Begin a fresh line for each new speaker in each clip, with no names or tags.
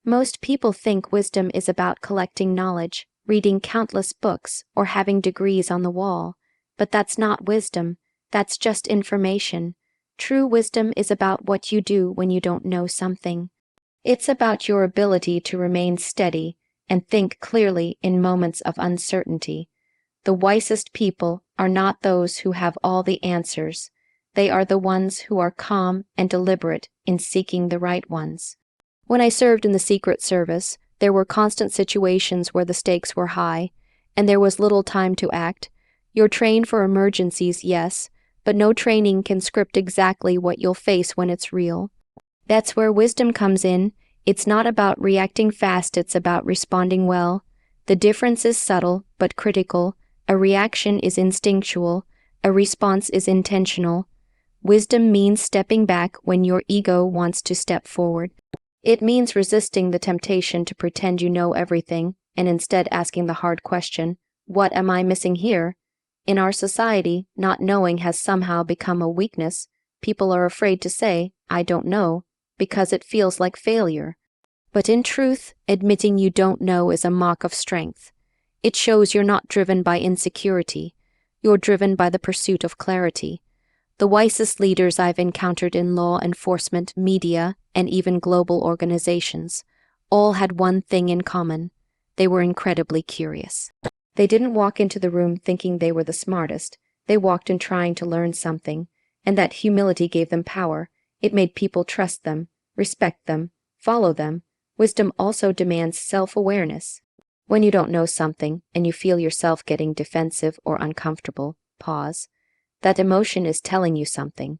Most people think wisdom is about collecting knowledge, reading countless books, or having degrees on the wall. But that's not wisdom, that's just information. True wisdom is about what you do when you don't know something. It's about your ability to remain steady and think clearly in moments of uncertainty. The wisest people are not those who have all the answers. They are the ones who are calm and deliberate in seeking the right ones. When I served in the Secret Service, there were constant situations where the stakes were high, and there was little time to act. You're trained for emergencies, yes, but no training can script exactly what you'll face when it's real. That's where wisdom comes in. It's not about reacting fast, it's about responding well. The difference is subtle, but critical. A reaction is instinctual, a response is intentional. Wisdom means stepping back when your ego wants to step forward. It means resisting the temptation to pretend you know everything, and instead asking the hard question, what am I missing here? In our society, not knowing has somehow become a weakness. People are afraid to say, I don't know, because it feels like failure. But in truth, admitting you don't know is a mark of strength. It shows you're not driven by insecurity. You're driven by the pursuit of clarity. The wisest leaders I've encountered in law enforcement, media, and even global organizations all had one thing in common. They were incredibly curious. They didn't walk into the room thinking they were the smartest. They walked in trying to learn something, and that humility gave them power. It made people trust them, respect them, follow them. Wisdom also demands self-awareness. When you don't know something and you feel yourself getting defensive or uncomfortable, pause. That emotion is telling you something.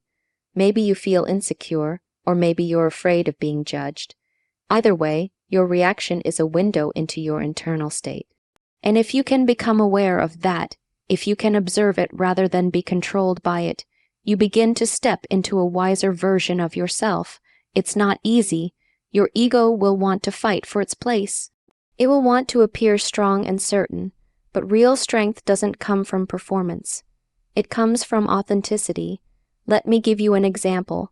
Maybe you feel insecure, or maybe you're afraid of being judged. Either way, your reaction is a window into your internal state. And if you can become aware of that, if you can observe it rather than be controlled by it, you begin to step into a wiser version of yourself. It's not easy. Your ego will want to fight for its place. It will want to appear strong and certain, but real strength doesn't come from performance. It comes from authenticity. Let me give you an example.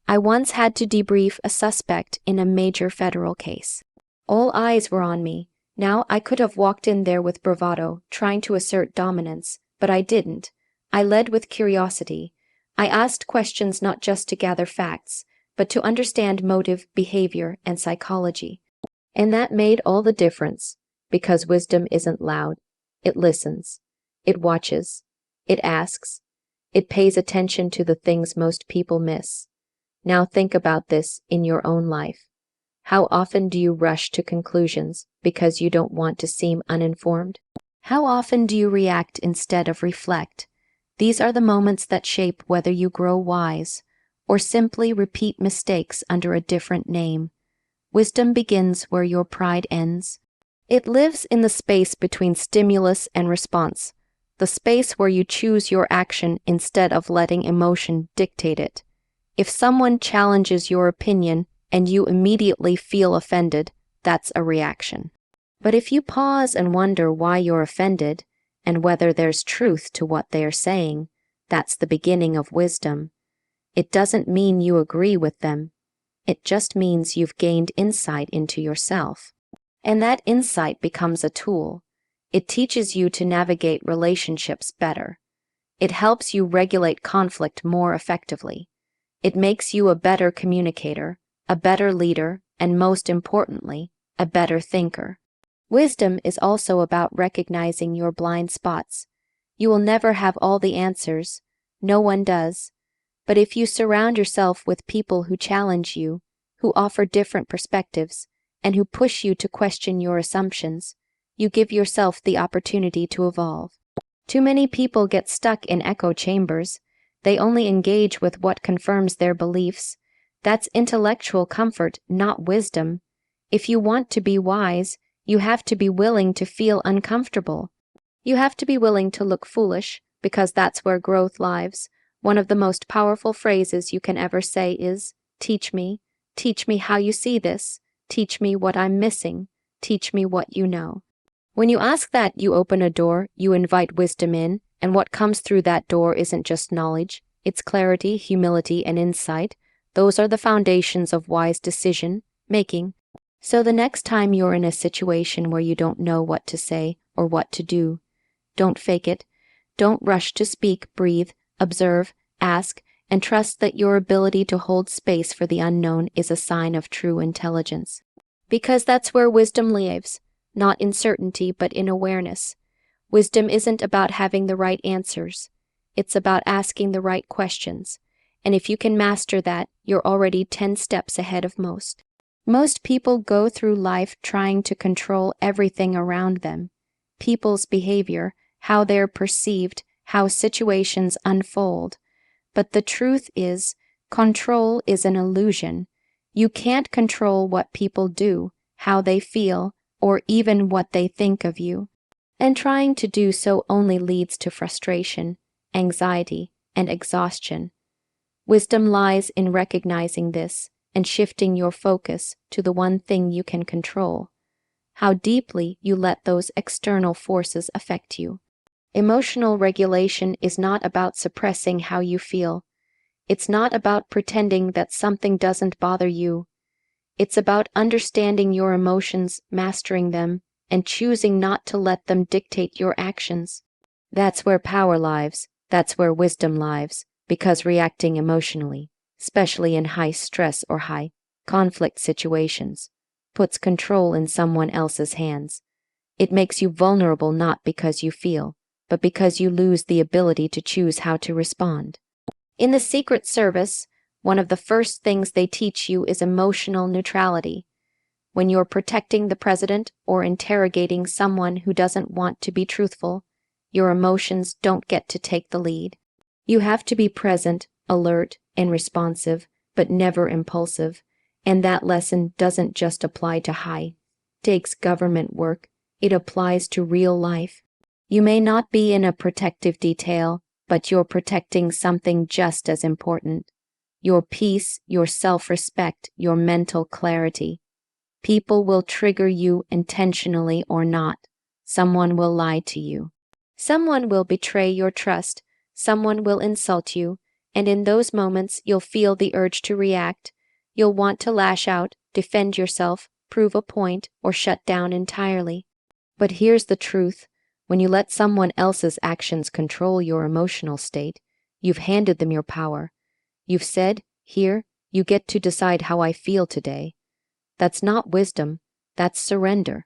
I once had to debrief a suspect in a major federal case. All eyes were on me. Now I could have walked in there with bravado, trying to assert dominance, but I didn't. I led with curiosity. I asked questions not just to gather facts, but to understand motive, behavior, and psychology. And that made all the difference, because wisdom isn't loud. It listens. It watches. It asks. It pays attention to the things most people miss. Now think about this in your own life. How often do you rush to conclusions because you don't want to seem uninformed? How often do you react instead of reflect? These are the moments that shape whether you grow wise or simply repeat mistakes under a different name. Wisdom begins where your pride ends. It lives in the space between stimulus and response, the space where you choose your action instead of letting emotion dictate it. If someone challenges your opinion and you immediately feel offended, that's a reaction. But if you pause and wonder why you're offended and whether there's truth to what they are saying, that's the beginning of wisdom. It doesn't mean you agree with them. It just means you've gained insight into yourself. And that insight becomes a tool. It teaches you to navigate relationships better. It helps you regulate conflict more effectively. It makes you a better communicator, a better leader, and most importantly, a better thinker. Wisdom is also about recognizing your blind spots. You will never have all the answers. No one does. But if you surround yourself with people who challenge you, who offer different perspectives, and who push you to question your assumptions, you give yourself the opportunity to evolve. Too many people get stuck in echo chambers. They only engage with what confirms their beliefs. That's intellectual comfort, not wisdom. If you want to be wise, you have to be willing to feel uncomfortable. You have to be willing to look foolish, because that's where growth lives. One of the most powerful phrases you can ever say is, teach me how you see this, teach me what I'm missing, teach me what you know. When you ask that, you open a door, you invite wisdom in, and what comes through that door isn't just knowledge, it's clarity, humility, and insight. Those are the foundations of wise decision making. So the next time you're in a situation where you don't know what to say or what to do, don't fake it. Don't rush to speak, breathe, observe, ask, and trust that your ability to hold space for the unknown is a sign of true intelligence. Because that's where wisdom lives, not in certainty but in awareness. Wisdom isn't about having the right answers. It's about asking the right questions. And if you can master that, you're already 10 steps ahead of most. Most people go through life trying to control everything around them. People's behavior, how they're perceived, how situations unfold. But the truth is, control is an illusion. You can't control what people do, how they feel, or even what they think of you. And trying to do so only leads to frustration, anxiety, and exhaustion. Wisdom lies in recognizing this and shifting your focus to the one thing you can control, how deeply you let those external forces affect you. Emotional regulation is not about suppressing how you feel. It's not about pretending that something doesn't bother you. It's about understanding your emotions, mastering them, and choosing not to let them dictate your actions. That's where power lives. That's where wisdom lives, because reacting emotionally, especially in high stress or high conflict situations, puts control in someone else's hands. It makes you vulnerable not because you feel, but because you lose the ability to choose how to respond. In the Secret Service, one of the first things they teach you is emotional neutrality. When you're protecting the president or interrogating someone who doesn't want to be truthful, your emotions don't get to take the lead. You have to be present, alert, and responsive, but never impulsive. And that lesson doesn't just apply to high-stakes government work, it applies to real life. You may not be in a protective detail, but you're protecting something just as important. Your peace, your self-respect, your mental clarity. People will trigger you intentionally or not. Someone will lie to you. Someone will betray your trust. Someone will insult you. And in those moments, you'll feel the urge to react. You'll want to lash out, defend yourself, prove a point, or shut down entirely. But here's the truth. When you let someone else's actions control your emotional state, you've handed them your power. You've said, "Here, you get to decide how I feel today." That's not wisdom, that's surrender.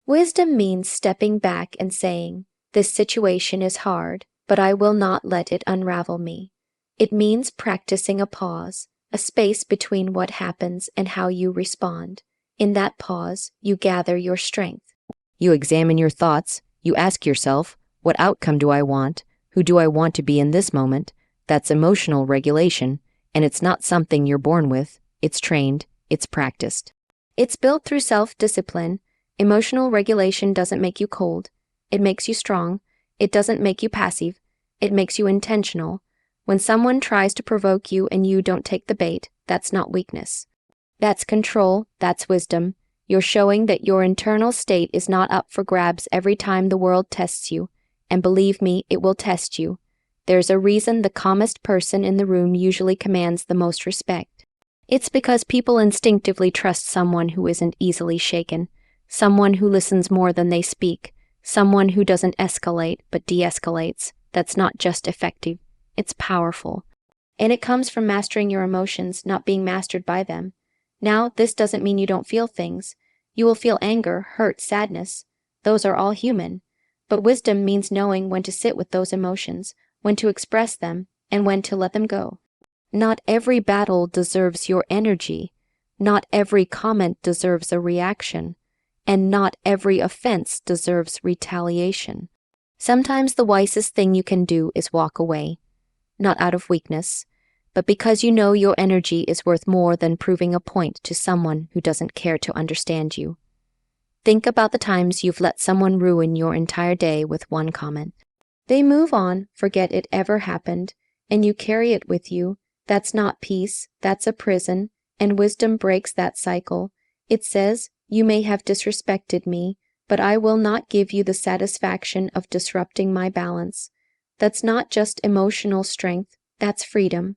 Wisdom means stepping back and saying, "This situation is hard, but I will not let it unravel me." It means practicing a pause, a space between what happens and how you respond. In that pause, you gather your strength. You examine your thoughts. You ask yourself, what outcome do I want? Who do I want to be in this moment? That's emotional regulation, and it's not something you're born with. It's trained, it's practiced. It's built through self-discipline. Emotional regulation doesn't make you cold. It makes you strong. It doesn't make you passive. It makes you intentional. When someone tries to provoke you and you don't take the bait, that's not weakness. That's control, that's wisdom. You're showing that your internal state is not up for grabs every time the world tests you. And believe me, it will test you. There's a reason the calmest person in the room usually commands the most respect. It's because people instinctively trust someone who isn't easily shaken, someone who listens more than they speak, someone who doesn't escalate but de-escalates. That's not just effective, it's powerful. And it comes from mastering your emotions, not being mastered by them. Now, this doesn't mean you don't feel things. You will feel anger, hurt, sadness. Those are all human. But wisdom means knowing when to sit with those emotions, when to express them, and when to let them go. Not every battle deserves your energy. Not every comment deserves a reaction. And not every offense deserves retaliation. Sometimes the wisest thing you can do is walk away. Not out of weakness, but because you know your energy is worth more than proving a point to someone who doesn't care to understand you. Think about the times you've let someone ruin your entire day with one comment. They move on, forget it ever happened, and you carry it with you. That's not peace, that's a prison, and wisdom breaks that cycle. It says, "You may have disrespected me, but I will not give you the satisfaction of disrupting my balance." That's not just emotional strength, that's freedom.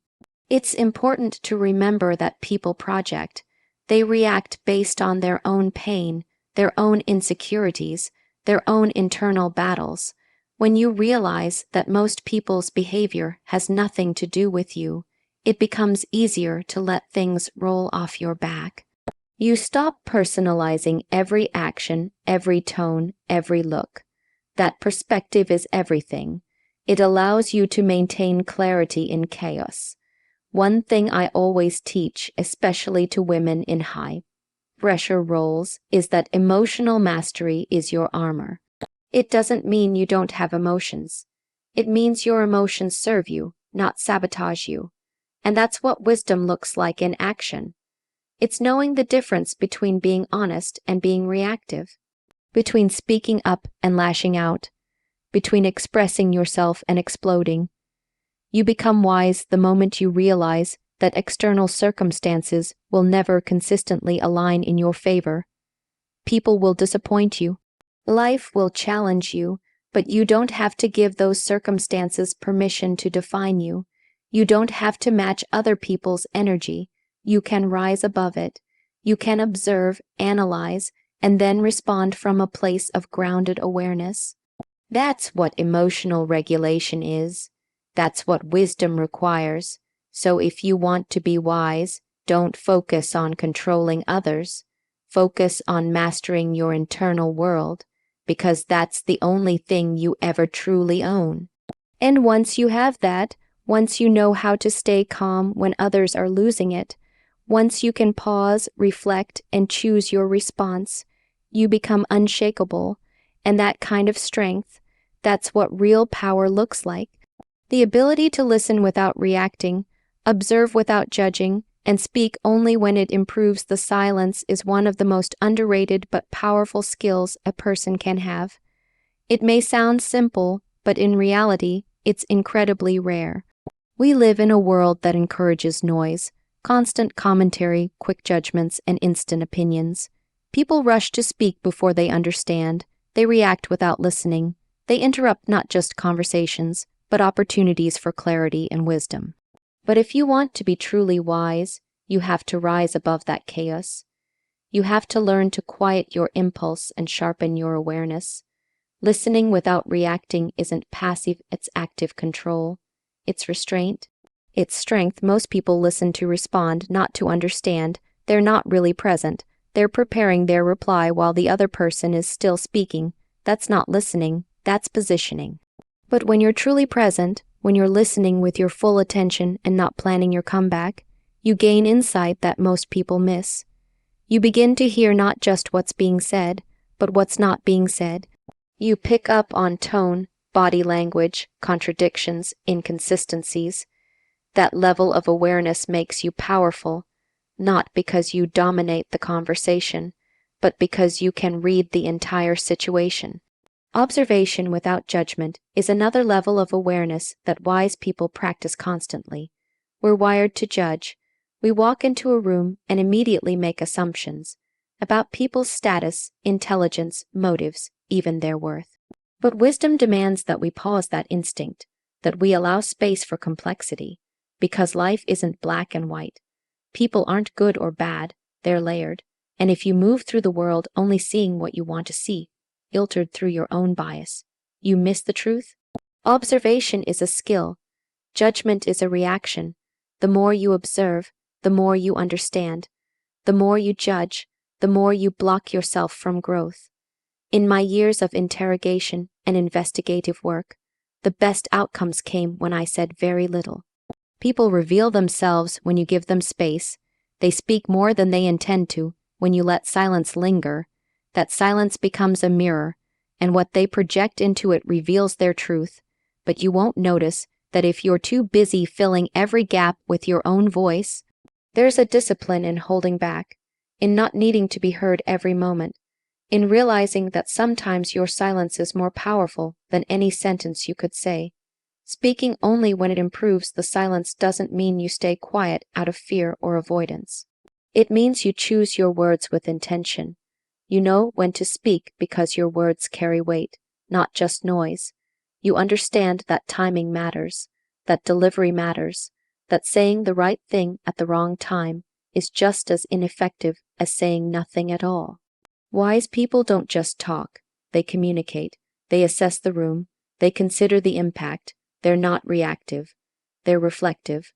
It's important to remember that people project. They react based on their own pain, their own insecurities, their own internal battles. When you realize that most people's behavior has nothing to do with you, it becomes easier to let things roll off your back. You stop personalizing every action, every tone, every look. That perspective is everything. It allows you to maintain clarity in chaos. One thing I always teach, especially to women in high pressure roles, is that emotional mastery is your armor. It doesn't mean you don't have emotions. It means your emotions serve you, not sabotage you. And that's what wisdom looks like in action. It's knowing the difference between being honest and being reactive, between speaking up and lashing out, between expressing yourself and exploding. You become wise the moment you realize that external circumstances will never consistently align in your favor. People will disappoint you. Life will challenge you, but you don't have to give those circumstances permission to define you. You don't have to match other people's energy. You can rise above it. You can observe, analyze, and then respond from a place of grounded awareness. That's what emotional regulation is. That's what wisdom requires. So if you want to be wise, don't focus on controlling others. Focus on mastering your internal world, because that's the only thing you ever truly own. And once you have that, once you know how to stay calm when others are losing it, once you can pause, reflect, and choose your response, you become unshakable. And that kind of strength, that's what real power looks like. The ability to listen without reacting, observe without judging, and speak only when it improves the silence is one of the most underrated but powerful skills a person can have. It may sound simple, but in reality, it's incredibly rare. We live in a world that encourages noise, constant commentary, quick judgments, and instant opinions. People rush to speak before they understand. They react without listening. They interrupt not just conversations, but opportunities for clarity and wisdom. But if you want to be truly wise, you have to rise above that chaos. You have to learn to quiet your impulse and sharpen your awareness. Listening without reacting isn't passive, it's active control. It's restraint. It's strength. Most people listen to respond, not to understand. They're not really present. They're preparing their reply while the other person is still speaking. That's not listening, that's positioning. But when you're truly present, when you're listening with your full attention and not planning your comeback, you gain insight that most people miss. You begin to hear not just what's being said, but what's not being said. You pick up on tone, body language, contradictions, inconsistencies. That level of awareness makes you powerful, not because you dominate the conversation, but because you can read the entire situation. Observation without judgment is another level of awareness that wise people practice constantly. We're wired to judge. We walk into a room and immediately make assumptions about people's status, intelligence, motives, even their worth. But wisdom demands that we pause that instinct, that we allow space for complexity, because life isn't black and white. People aren't good or bad, they're layered. And if you move through the world only seeing what you want to see, filtered through your own bias, you miss the truth. Observation is a skill. Judgment is a reaction. The more you observe, the more you understand. The more you judge, the more you block yourself from growth. In my years of interrogation and investigative work, the best outcomes came when I said very little. People reveal themselves when you give them space. They speak more than they intend to when you let silence linger. That silence becomes a mirror, and what they project into it reveals their truth. But you won't notice that if you're too busy filling every gap with your own voice. There's a discipline in holding back, in not needing to be heard every moment, in realizing that sometimes your silence is more powerful than any sentence you could say. Speaking only when it improves the silence doesn't mean you stay quiet out of fear or avoidance. It means you choose your words with intention. You know when to speak because your words carry weight, not just noise. You understand that timing matters, that delivery matters, that saying the right thing at the wrong time is just as ineffective as saying nothing at all. Wise people don't just talk, they communicate, they assess the room, they consider the impact, they're not reactive, they're reflective.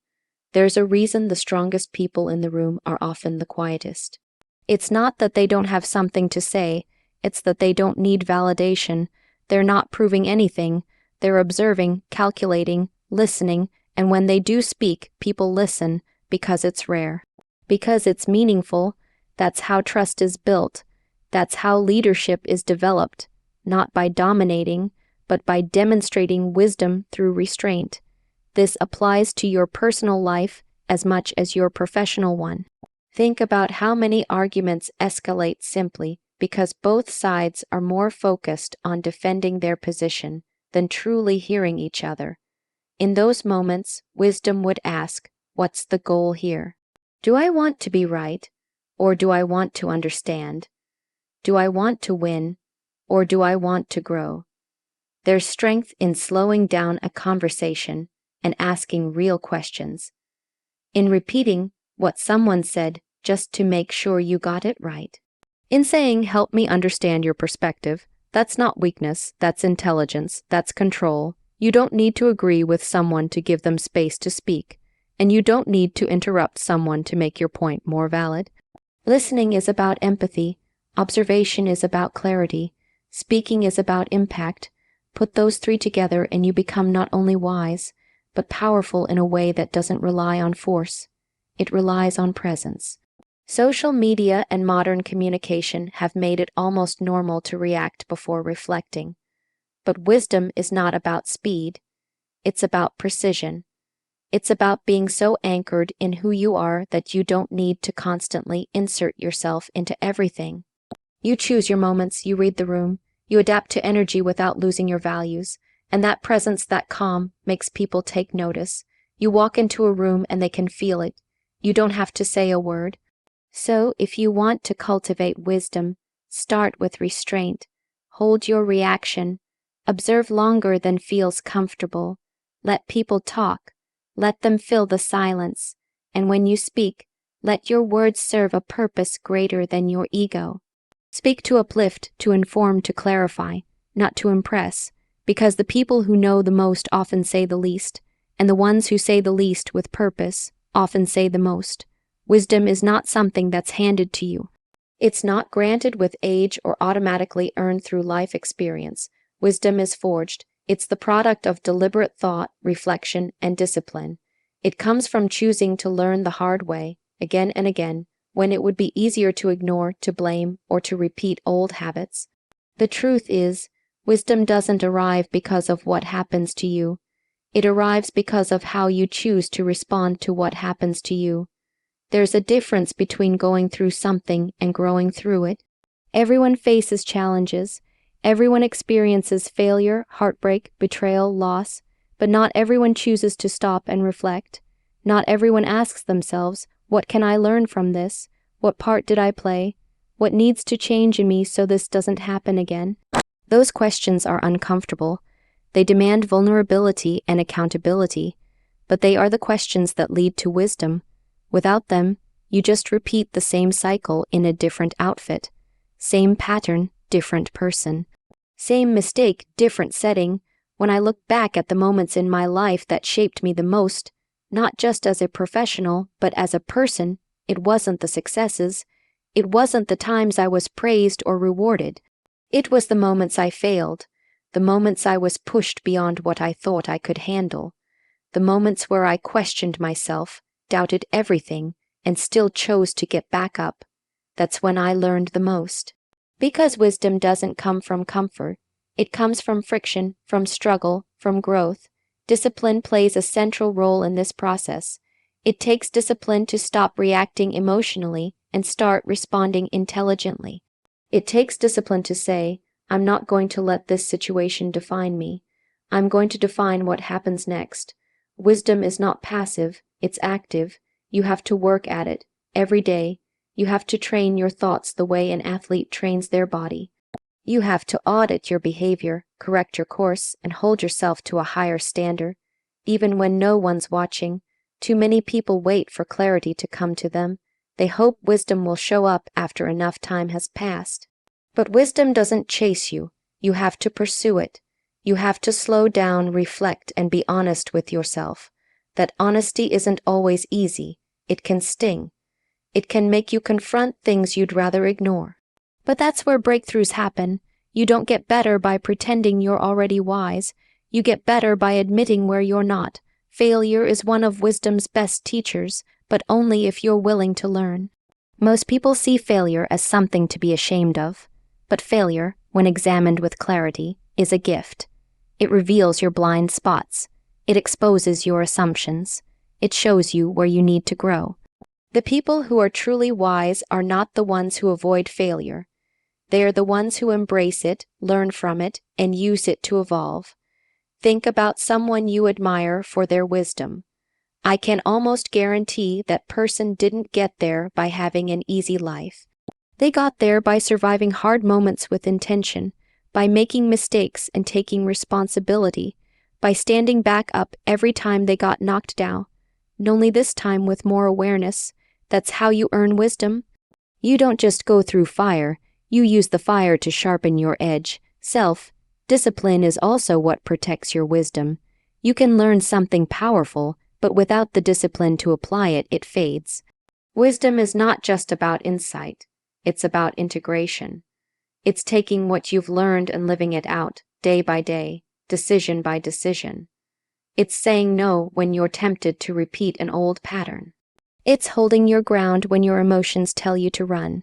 There's a reason the strongest people in the room are often the quietest. It's not that they don't have something to say, it's that they don't need validation. They're not proving anything, they're observing, calculating, listening, and when they do speak, people listen because it's rare. Because it's meaningful, that's how trust is built. That's how leadership is developed, not by dominating, but by demonstrating wisdom through restraint. This applies to your personal life as much as your professional one. Think about how many arguments escalate simply because both sides are more focused on defending their position than truly hearing each other. In those moments, wisdom would ask, what's the goal here? Do I want to be right, or do I want to understand? Do I want to win, or do I want to grow? There's strength in slowing down a conversation and asking real questions, in repeating what someone said just to make sure you got it right. In saying, help me understand your perspective, that's not weakness, that's intelligence, that's control. You don't need to agree with someone to give them space to speak, and you don't need to interrupt someone to make your point more valid. Listening is about empathy, observation is about clarity, speaking is about impact. Put those three together and you become not only wise, but powerful in a way that doesn't rely on force. It relies on presence. Social media and modern communication have made it almost normal to react before reflecting. But wisdom is not about speed. It's about precision. It's about being so anchored in who you are that you don't need to constantly insert yourself into everything. You choose your moments, you read the room, you adapt to energy without losing your values, and that presence, that calm, makes people take notice. You walk into a room and they can feel it. You don't have to say a word. So, if you want to cultivate wisdom, start with restraint. Hold your reaction. Observe longer than feels comfortable. Let people talk. Let them fill the silence. And when you speak, let your words serve a purpose greater than your ego. Speak to uplift, to inform, to clarify, not to impress, because the people who know the most often say the least, and the ones who say the least with purpose often say the most. Wisdom is not something that's handed to you. It's not granted with age or automatically earned through life experience. Wisdom is forged. It's the product of deliberate thought, reflection, and discipline. It comes from choosing to learn the hard way, again and again, when it would be easier to ignore, to blame, or to repeat old habits. The truth is, wisdom doesn't arrive because of what happens to you. It arrives because of how you choose to respond to what happens to you. There's a difference between going through something and growing through it. Everyone faces challenges. Everyone experiences failure, heartbreak, betrayal, loss, but not everyone chooses to stop and reflect. Not everyone asks themselves, what can I learn from this? What part did I play? What needs to change in me so this doesn't happen again? Those questions are uncomfortable. They demand vulnerability and accountability, but they are the questions that lead to wisdom. Without them, you just repeat the same cycle in a different outfit. Same pattern, different person. Same mistake, different setting. When I look back at the moments in my life that shaped me the most, not just as a professional, but as a person, it wasn't the successes. It wasn't the times I was praised or rewarded. It was the moments I failed, the moments I was pushed beyond what I thought I could handle, the moments where I questioned myself, doubted everything, and still chose to get back up. That's when I learned the most. Because wisdom doesn't come from comfort. It comes from friction, from struggle, from growth. Discipline plays a central role in this process. It takes discipline to stop reacting emotionally and start responding intelligently. It takes discipline to say, I'm not going to let this situation define me. I'm going to define what happens next. Wisdom is not passive, it's active. You have to work at it every day. You have to train your thoughts the way an athlete trains their body. You have to audit your behavior, correct your course, and hold yourself to a higher standard. Even when no one's watching, too many people wait for clarity to come to them. They hope wisdom will show up after enough time has passed. But wisdom doesn't chase you. You have to pursue it. You have to slow down, reflect, and be honest with yourself. That honesty isn't always easy. It can sting. It can make you confront things you'd rather ignore. But that's where breakthroughs happen. You don't get better by pretending you're already wise. You get better by admitting where you're not. Failure is one of wisdom's best teachers, but only if you're willing to learn. Most people see failure as something to be ashamed of. But failure, when examined with clarity, is a gift. It reveals your blind spots. It exposes your assumptions. It shows you where you need to grow. The people who are truly wise are not the ones who avoid failure. They are the ones who embrace it, learn from it, and use it to evolve. Think about someone you admire for their wisdom. I can almost guarantee that person didn't get there by having an easy life. They got there by surviving hard moments with intention, by making mistakes and taking responsibility, by standing back up every time they got knocked down, and only this time with more awareness. That's how you earn wisdom. You don't just go through fire, you use the fire to sharpen your edge. Self-discipline is also what protects your wisdom. You can learn something powerful, but without the discipline to apply it, it fades. Wisdom is not just about insight, it's about integration. It's taking what you've learned and living it out, day by day, decision by decision. It's saying no when you're tempted to repeat an old pattern. It's holding your ground when your emotions tell you to run.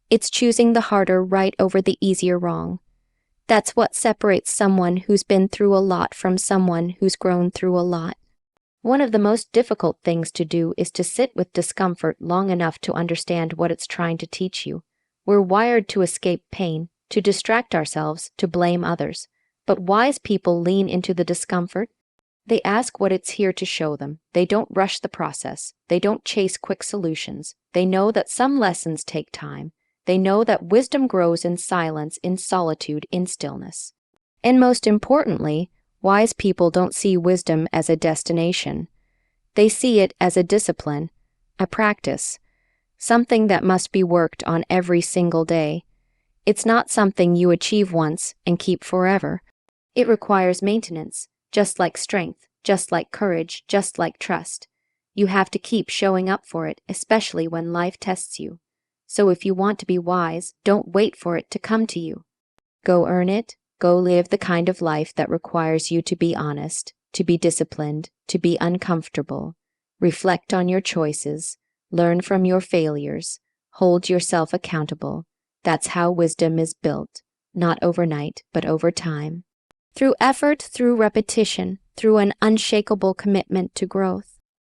It's choosing the harder right over the easier wrong. That's what separates someone who's been through a lot from someone who's grown through a lot. One of the most difficult things to do is to sit with discomfort long enough to understand what it's trying to teach you. We're wired to escape pain, to distract ourselves, to blame others. But wise people lean into the discomfort. They ask what it's here to show them. They don't rush the process. They don't chase quick solutions. They know that some lessons take time. They know that wisdom grows in silence, in solitude, in stillness. And most importantly, wise people don't see wisdom as a destination. They see it as a discipline, a practice, something that must be worked on every single day. It's not something you achieve once and keep forever. It requires maintenance. Just like strength, just like courage, just like trust. You have to keep showing up for it, especially when life tests you. So if you want to be wise, don't wait for it to come to you. Go earn it. Go live the kind of life that requires you to be honest, to be disciplined, to be uncomfortable. Reflect on your choices. Learn from your failures. Hold yourself accountable. That's how wisdom is built. Not overnight, but over time. Through effort, through repetition, through an unshakable commitment to growth.